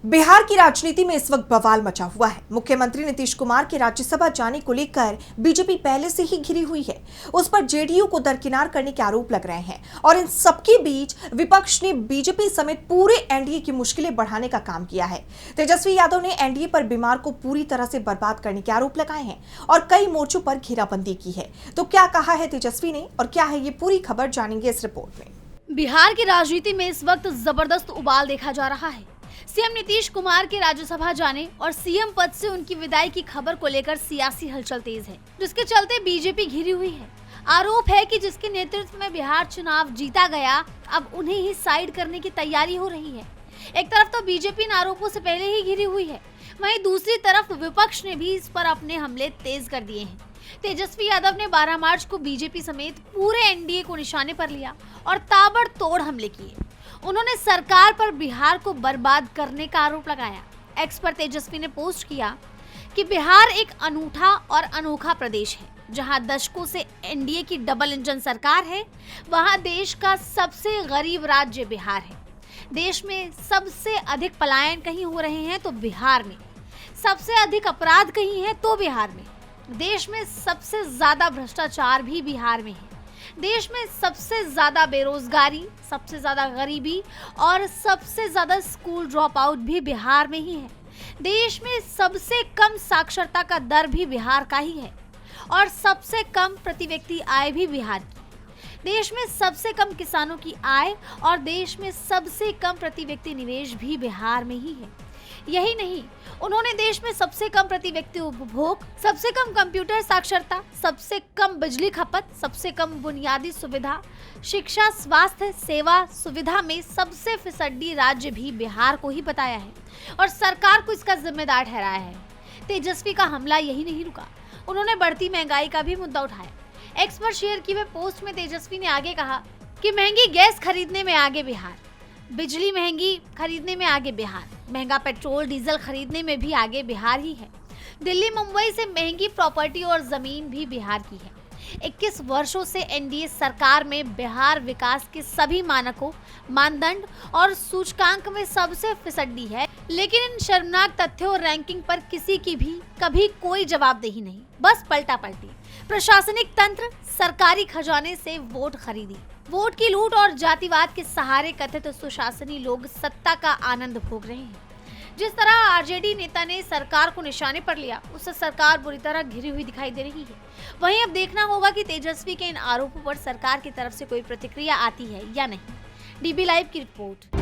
बिहार की राजनीति में इस वक्त बवाल मचा हुआ है। मुख्यमंत्री नीतीश कुमार के राज्यसभा जाने को लेकर बीजेपी पहले से ही घिरी हुई है। उस पर जेडीयू को दरकिनार करने के आरोप लग रहे हैं और इन सबके बीच विपक्ष ने बीजेपी समेत पूरे एनडीए की मुश्किलें बढ़ाने का काम किया है। तेजस्वी यादव ने एनडीए पर बीमार को पूरी तरह से बर्बाद करने के आरोप लगाए हैं और कई मोर्चों पर घेराबंदी की है। तो क्या कहा है तेजस्वी ने और क्या है ये पूरी खबर, जानेंगे इस रिपोर्ट में। बिहार की राजनीति में इस वक्त जबरदस्त उबाल देखा जा रहा है। सीएम नीतीश कुमार के राज्यसभा जाने और सीएम पद से उनकी विदाई की खबर को लेकर सियासी हलचल तेज है, जिसके चलते बीजेपी घिरी हुई है। आरोप है कि जिसके नेतृत्व में बिहार चुनाव जीता गया, अब उन्हें ही साइड करने की तैयारी हो रही है। एक तरफ तो बीजेपी इन आरोपों से पहले ही घिरी हुई है, वहीं दूसरी तरफ विपक्ष ने भी इस पर अपने हमले तेज कर दिए हैं। तेजस्वी यादव ने 12 मार्च को बीजेपी समेत पूरे एनडीए को निशाने पर लिया और ताबड़तोड़ हमले किए। उन्होंने सरकार पर बिहार को बर्बाद करने का आरोप लगाया। एक्स पर तेजस्वी ने पोस्ट किया कि बिहार एक अनूठा और अनोखा प्रदेश है, जहां दशकों से एनडीए की डबल इंजन सरकार है। वहां देश का सबसे गरीब राज्य बिहार है। देश में सबसे अधिक पलायन कहीं हो रहे हैं तो बिहार में, सबसे अधिक अपराध कहीं है तो बिहार में, देश में सबसे ज्यादा भ्रष्टाचार भी बिहार में है, देश में सबसे ज्यादा बेरोजगारी, सबसे ज्यादा गरीबी और सबसे ज्यादा स्कूल ड्रॉप आउट भी बिहार में ही है। देश में सबसे कम साक्षरता का दर भी बिहार का ही है और सबसे कम प्रति व्यक्ति आय भी बिहार की। देश में सबसे कम किसानों की आय और देश में सबसे कम प्रति व्यक्ति निवेश भी बिहार में ही है। यही नहीं, उन्होंने देश में सबसे कम प्रति व्यक्ति उपभोग, सबसे कम कंप्यूटर साक्षरता, सबसे कम बिजली खपत, सबसे कम बुनियादी सुविधा, शिक्षा, स्वास्थ्य सेवा सुविधा में सबसे फिसड्डी राज्य भी बिहार को ही बताया है और सरकार को इसका जिम्मेदार ठहराया है। तेजस्वी का हमला यही नहीं रुका, उन्होंने बढ़ती महंगाई का भी मुद्दा उठाया। एक्स पर शेयर किए हुए पोस्ट में तेजस्वी ने आगे कहा कि महंगी गैस खरीदने में आगे बिहार, बिजली महंगी खरीदने में आगे बिहार, महंगा पेट्रोल डीजल खरीदने में भी आगे बिहार ही है। दिल्ली मुंबई से महंगी प्रॉपर्टी और जमीन भी बिहार की है। 21 वर्षों से एनडीए सरकार में बिहार विकास के सभी मानकों, मानदंड और सूचकांक में सबसे फिसड्डी है, लेकिन इन शर्मनाक तथ्यों और रैंकिंग पर किसी की भी कभी कोई जवाबदेही नहीं, बस पलटा पलटी। प्रशासनिक तंत्र, सरकारी खजाने से वोट खरीदी, वोट की लूट और जातिवाद के सहारे कथित सुशासनी लोग सत्ता का आनंद भोग रहे हैं। जिस तरह आरजेडी नेता ने सरकार को निशाने पर लिया, उससे सरकार बुरी तरह घिरी हुई दिखाई दे रही है। वहीं अब देखना होगा कि तेजस्वी के इन आरोपों पर सरकार की तरफ से कोई प्रतिक्रिया आती है या नहीं। डीबी लाइव की रिपोर्ट।